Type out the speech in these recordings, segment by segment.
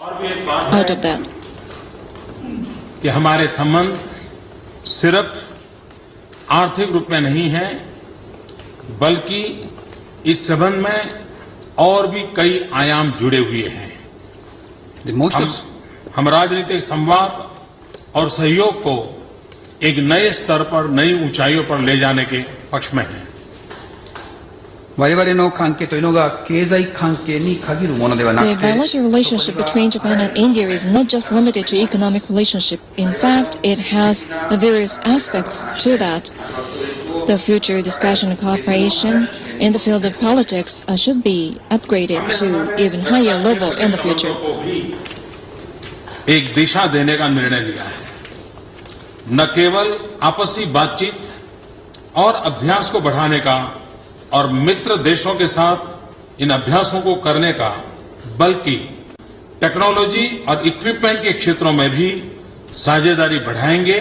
out of that. कि हमारे संबंध सिर्फ आर्थिक रूप में नहीं है, बल्कि इस संबंध में और भी कई आयाम जुड़े हुए हैं। हम राजनीतिक संवाद और सहयोग को एक नए स्तर पर, नई ऊंचाइयों पर ले जाने के पक्ष में हैं। 我々の関係というのが経済関係に限るものではなくて、 The bilateral relationship between Japan and India is not just limited to economic relationship. In fact, it has various aspects to that. The future discussion and cooperation in the field of politics should be upgraded to even higher level in the future. एक दिशा देने का निर्णय लिया है। न केवल आपसी बातचीत और अभ्यास को बढ़ाने का और मित्र देशों के साथ इन अभ्यासों को करने का, बल्कि टेक्नोलॉजी और इक्विपमेंट के क्षेत्रों में भी साझेदारी बढ़ाएंगे।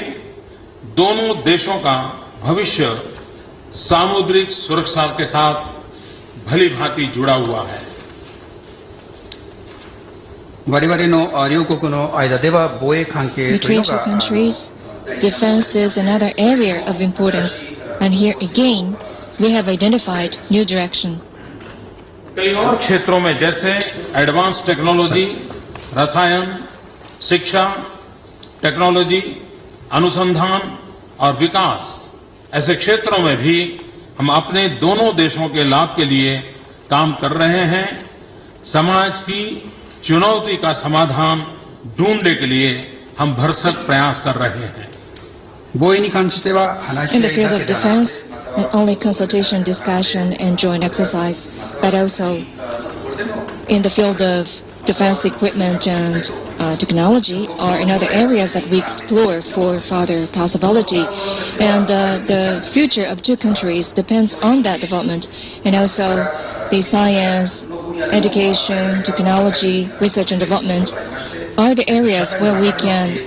दोनों देशों का भविष्य सामुद्रिक सुरक्षा के साथ भली भांति जुड़ा हुआ है। 我々の両国の間では防衛関係という Between の two が countries, defense is another area of importance. And here again, we have identified new direction. कई और क्षेत्रों में जैसे एडवांस टेक्नोलॉजी, रसायन, शिक्षा, टेक्नोलॉजी, अनुसंधान और विकास, ऐसे क्षेत्रों में भी हम अपने दोनों देशों के लाभ के लिए काम कर रहे हैं। समाज की चुनौती का समाधान ढूंढने के लिए हम भरसक प्रयास कर रहे हैं। 防衛に関しては話し In 合 the い field だ of けでは defense, not only consultation, discussion, and joint exercise, but also in the field of defense equipment and technology are in other areas that we explore for further possibility. And the future of two countries depends on that development. And also the science, education, technology, research and development are the areas where we can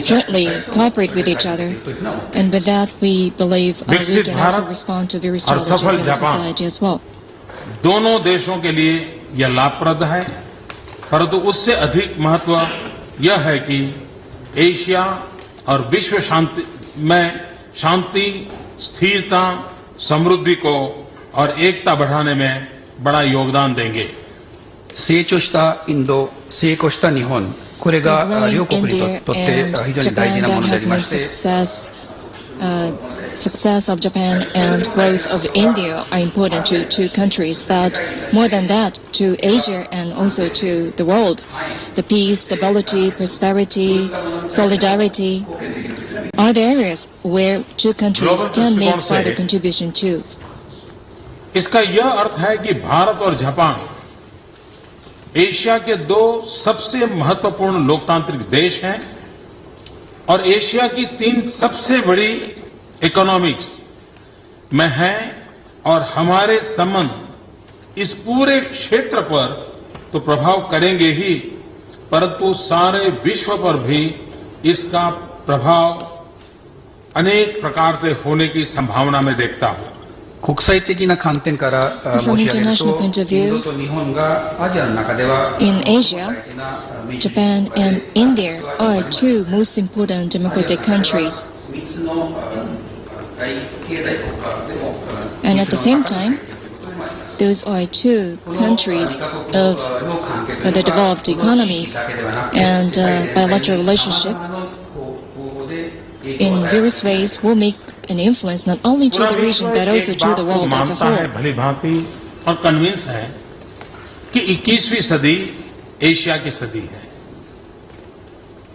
jointly cooperate with each other. And with that, we believe we can also respond to various challenges in the society as well. दोनों देशों के लिए यह लाभप्रद है, परंतु उससे अधिक महत्व यह है कि एशिया और विश्व शांति में शांति, स्थिरता, समृद्धि को और एकता बढ़ाने में बड़ा योगदान देंगे। 成長したインド、成功した日本、これ The が growing 両国に India とって非 and 常に大事 Japan なも that のであ has りま made して、 success of Japan and growth of India are important to two countries, but more than that, to Asia and also to the world. The peace, stability, prosperity, solidarity are the areas where two countries can make further contribution to. इसका यह अर्थ है कि भारत और Japan Asia के दो सबसे महत्वपूर्ण लोकतांत्रिक देश हैं और एशिया की तीन सबसे बड़ी इकोनॉमिक्स में हैं, और हमारे संबंध इस पूरे क्षेत्र पर तो प्रभाव करेंगे ही, परंतु सारे विश्व पर भी इसका प्रभाव अनेक प्रकार से होने की संभावना में देखता हूं। 国際的な観点から申し上げると、インドと日本がアジアの中では In Asia, Japan and India are two most important democratic countries. 3つの大経済国家でも And at the same time, those are two countries of the developed economies, and bilateral relationship in various ways will make an influence not only to the region but also to the world as a whole. भली भांति और convince है कि 21वीं सदी Asia की सदी है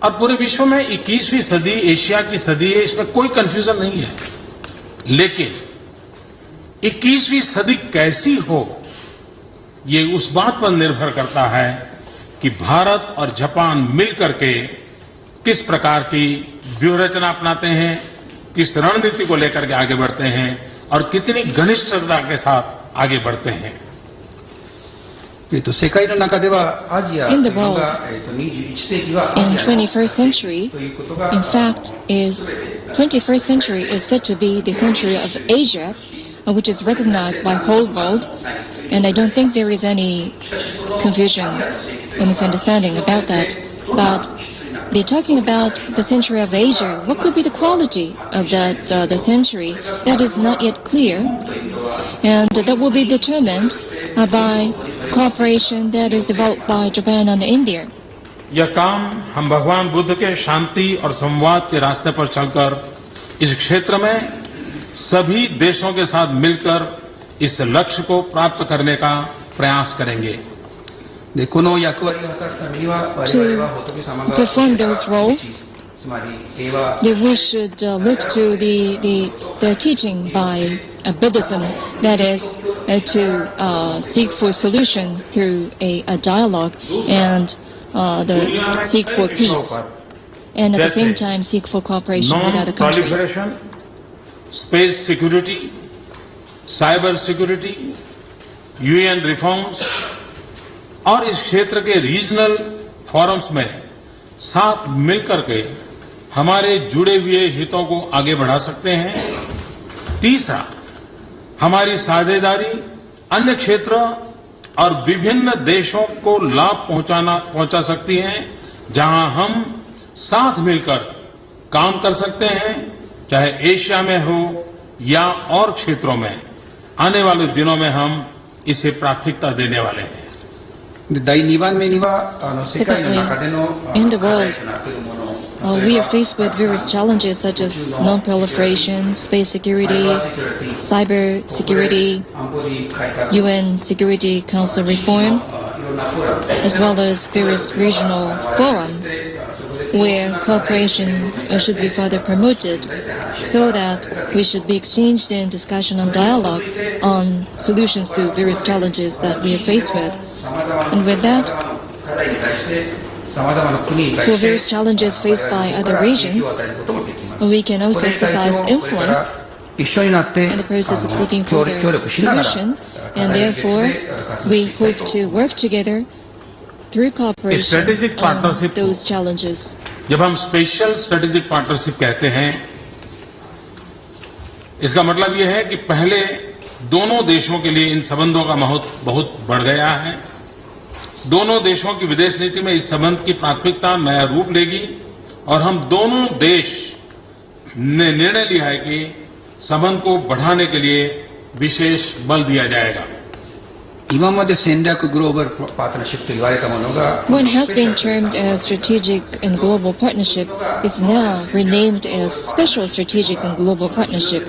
और पूरे विश्व में 21वीं सदी एशिया की सदी है, इसमें कोई कंफ्यूजन नहीं है। लेकिन 21वीं सदी कैसी हो, ये उस बात पर निर्भर करता है कि भारत और जापान मिलकर के किस प्रकार की व्यूहरचना अपनाते हैं, किस रणनीति को लेकर के आगे बढ़ते हैं और कितनी घनिष्ठता के साथ आगे बढ़ते हैं। 世界の中ではアジア In と the いうの world, が21世紀はア in ジアの 21st century, ということが in fact, 21st century is said to be the century of Asia, which is recognized by whole world, and I don't think there is any confusion a misunderstanding about that. But they're talking about the century of Asia. What could be the quality of that the century? That is not yet clear, and that will be determined by cooperation that is developed by Japan and India. यह काम हम भगवान बुद्ध के शांति और संवाद के रास्ते पर चलकर इस क्षेत्र में सभी देशों के साथ मिलकर इस लक्ष्य को प्राप्त करने का प्रयास करेंगे. To perform those roles, that we should look to the teaching by Buddhism, that is to seek for solution through a dialogue and seek for peace, and at the same time seek for cooperation with other countries. Non-proliferation, space security, cyber security, UN reforms और इस क्षेत्र के regional forums में साथ मिलकर के हमारे जुड़े हुए हितों को आगे बढ़ा सकते हैं. तीसरा, हमारी साझेदारी अन्य क्षेत्र और विभिन्न देशों को लाभ पहुंचा सकती है, जहां हम साथ मिलकर काम कर सकते हैं, चाहे एशिया में हो या और क्षेत्रों में. आने वाले दिनों में हम इसे प्राथमिकता देने वाले हैं. Secondly, in the world, we are faced with various challenges such as non-proliferation, space security, cyber security, UN Security Council reform, as well as various regional forums where cooperation should be further promoted, so that we should be exchanged in discussion and dialogue on solutions to various challenges that we are faced with. And with that, for various challenges faced by other regions, we can also exercise influence in the process of seeking for their solution, and therefore we hope to work together through cooperation on those challenges. जब हम special strategic partnership कहते हैं, इसका मतलब यह है कि पहले दोनों देशों के लिए इन संबंधों का महत्व बहुत बढ़ गया है. दोनों देशों की विदेश नीति में इस संबंध की प्राथमिकता नया रूप लेगी और हम दोनों देश ने निर्णय लिया है कि संबंध को बढ़ाने के लिए विशेष बल दिया जाएगा. What has been termed as strategic and global partnership is now renamed as special strategic and global partnership,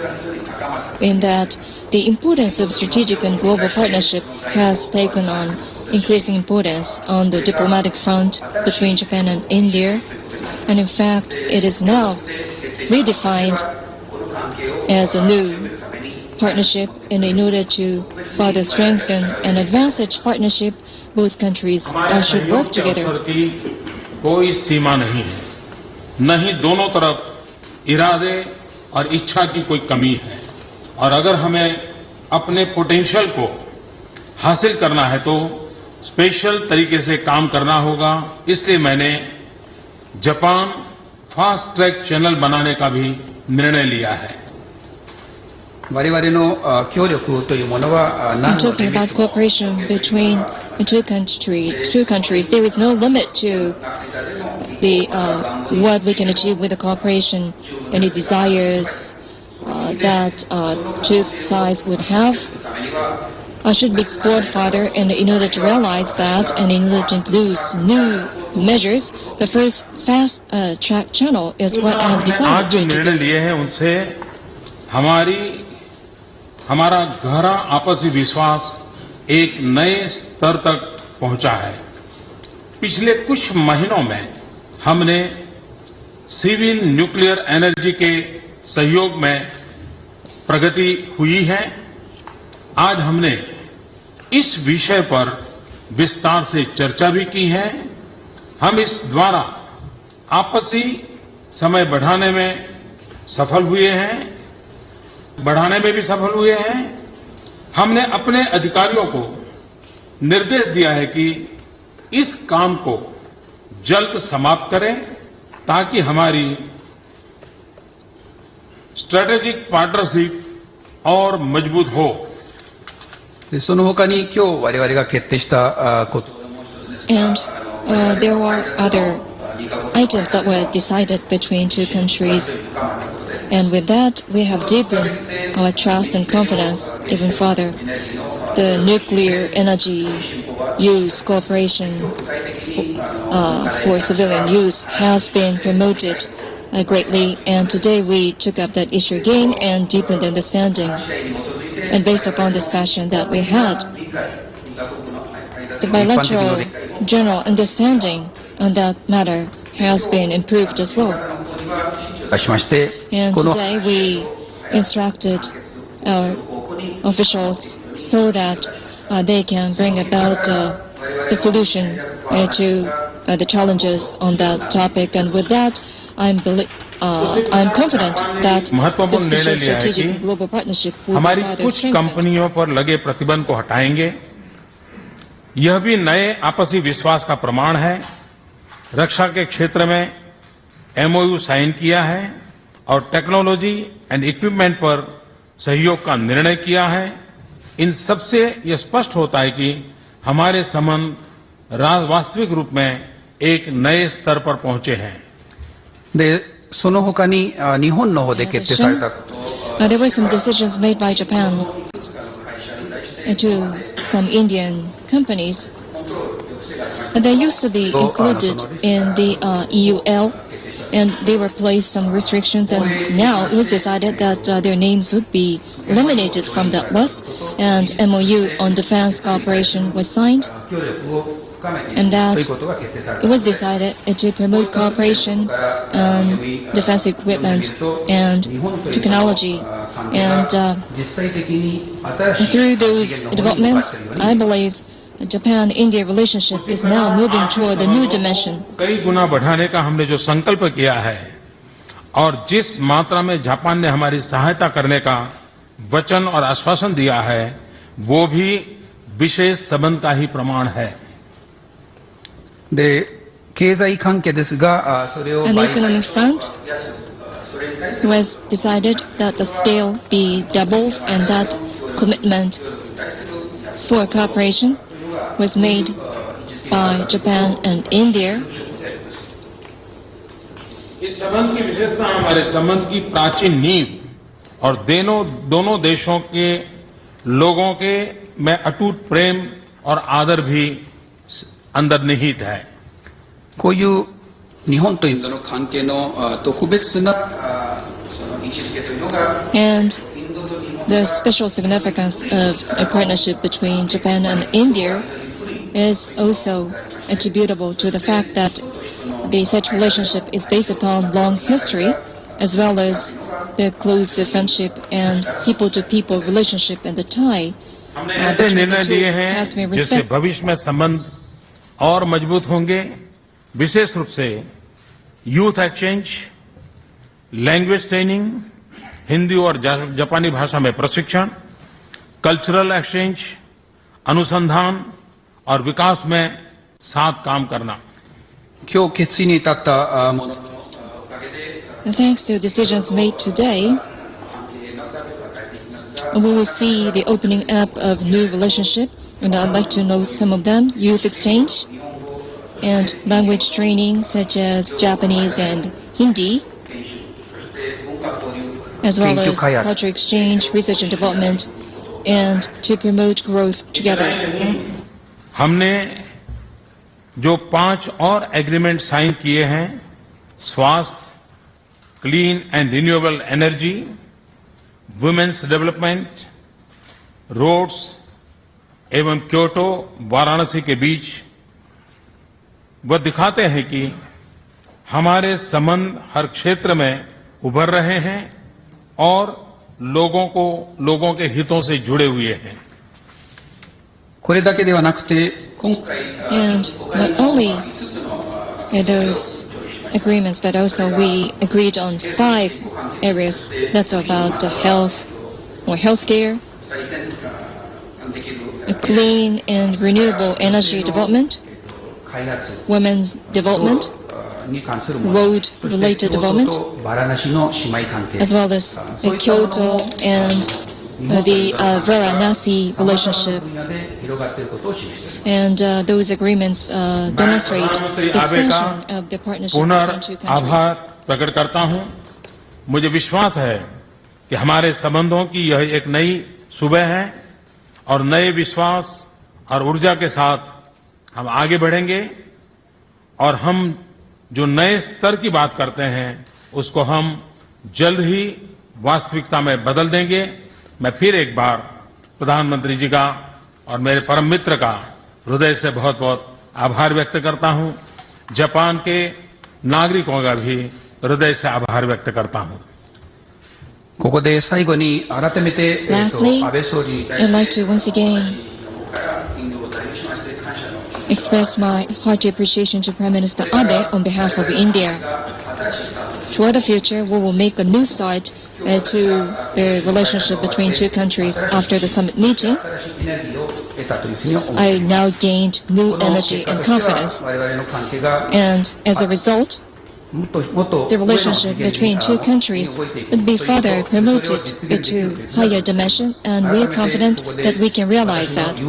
in that the importance of strategic and global partnership has taken on increasing importance on the diplomatic front between Japan and India, and in fact it is now redefined as a new partnership, and in order to further strengthen and advance such partnership, both countries should work together. कोई सीमा नहीं है, न ही दोनों तरफ इरादे और इच्छा की कोई कमी है, और अगर हमें अपने पोटेंशियल को हासिल करना है तो स्पेशल तरीके से काम करना होगा. इसलिए मैंने जापान फास्ट ट्रैक चैनल बनाने का भी निर्णय लिया है. In talking about cooperation between two countries, there is no limit to the what we can achieve with the cooperation. Any desires that two sides would have should be explored further, and in order to realize that, and in order to include new measures, the first fast track channel is what I have decided to introduce. हमारा गहरा आपसी विश्वास एक नए स्तर तक पहुंचा है. पिछले कुछ महीनों में हमने सिविल न्यूक्लियर एनर्जी के सहयोग में प्रगति हुई है. आज हमने इस विषय पर विस्तार से चर्चा भी की है. हम इस द्वारा आपसी समय बढ़ाने में सफल हुए हैं, बढ़ाने में भी सफल हुए हैं. हमने अपने अधिकारियों को निर्देश दिया है कि इस काम को जल्द समाप्त करें, ताकि हमारी स्ट्रेटेजिक पार्टनरशिप और मजबूत हो. And there were other items that were decided between two countries. And with that, we have deepened our trust and confidence even further. The nuclear energy use cooperation for civilian use has been promoted greatly, and today we took up that issue again and deepened understanding. And based upon discussion that we had, the bilateral general understanding on that matter has been improved as well. And today we instructed our officials so that they can bring about the solution to the challenges on that topic. And with that, I'm confident that the special strategic global partnership will be further strengthened. कंपनियों पर लगे प्रतिबंध को हटाएंगे. यह भी नए आपसी विश्वास का प्रमाण है. रक्षा के क्षेत्र में एमओयू साइन किया है और टेक्नोलॉजी एंड इक्विपमेंट पर सहयोग का निर्णय किया है. इन सबसे यह स्पष्ट होता है कि हमारे संबंध वास्तविक रूप में एक नए स्तर पर पहुंचे हैं. で、その他に日本の方で決定された。There were some decisions made by Japan to some Indian companies. They used to be included in the EUL, and they were placed some restrictions, and now it was decided that their names would be eliminated from that list, and MOU on defense cooperation was signed, and that it was decided to promote cooperation on defense equipment and technology. And through those developments, I believe the Japan-India relationship is now moving toward a new dimension. कई गुना बढ़ाने का हमने जो संकल्प किया है और जिस मात्रा में जापान ने हमारी सहायता करने का वचन और आश्वासन दिया है, वो भी विशेष संबंध का ही प्रमाण है. で、経済関係ですが、それを And the economic front, it was decided that the scale be doubled, and that commitment for cooperation was made by Japan and India. इस संबंध की विशेषता हमारे संबंध की प्राचीन नींव और दोनों देशों के लोगों के में अटूट प्रेम और आदर भी अंदर निहित है. こういう日本とインドの関係の特別な位置づけというのが And the special significance of a partnership between Japan and India is also attributable to the fact that the such relationship is based upon long history, as well as the close friendship and people-to-people relationship, and the tie हमने ऐसे निर्णय लिए हैं जिससे भविष्य में संबंध और मजबूत होंगे. विशेष रूप से youth exchange, language training, Hindi और जापानी भाषा में प्रशिक्षण, कल्चरल एक्सचेंज, अनुसंधान और विकास में साथ काम करना. 今日決議に至ったもの Thanks to decisions made today, we will see the opening up of new relationship, and I'd like to note some of them: youth exchange and language training such as Japanese and Hindi, as well as culture exchange, research and development, and to promote growth together. हमने जो 5 और agreement sign किए हैं, स्वास्थ्य, clean and renewable energy, women's development, roads एवं Kyoto Varanasi के बीच, वह दिखाते हैं कि हमारे संबंध हर क्षेत्र में उभर रहे हैं और लोगों के हितों से जुड़े हुए हैं. これだけではなくて今回 And not only those agreements, but also we agreed on 5 areas. That's about health or healthcare, a clean and renewable energy development, 開発 women's development, に関するもの road-related development, バラナシの姉妹関係 as well as Kyoto and the Varanasi relationship. 分野で広がっていることを示しています。 And those agreements demonstrate the expansion of the partnership between two countries. आभार प्रकट करता हूं। मुझे विश्वास है कि हमारे संबंधों की यह एक नई सुबह है और नए विश्वास और ऊर्जा के साथ हम आगे बढ़ेंगे और हम जो नए स्तर की बात करते हैं उसको हम जल्द ही वास्तविकता में बदल देंगे। मैं फिर एक बार प्रधानमंत्री जी का और मेरे परम मित्र का हृदय से बहुत बहुत आभार व्यक्त करता हूं। जापान के नागरिकों का भी हृदय से आभार व्यक्त करता हूं। ここで最後に改めて、 Lastly, 安倍総理 I'd like to once again express my hearty appreciation to Prime Minister Abe on behalf of India. Toward the future, we will make a new start to the relationship between two countries after the summit meeting. I now gained new energy and confidence, and as a result, the relationship between two countries would be further promoted to higher dimension, and we are confident that we can realize that.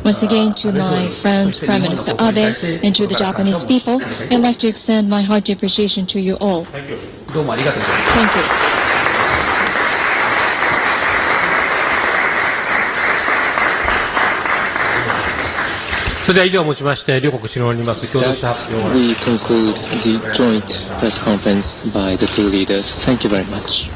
Once again, to my friend Prime Minister Abe and to the Japanese people, I'd like to extend my hearty appreciation to you all. Thank you. どうもありがとうございます。 Thank you. それでは以上をもちまして両国首脳によります共同した発表を We conclude the joint press conference by the two leaders. Thank you very much.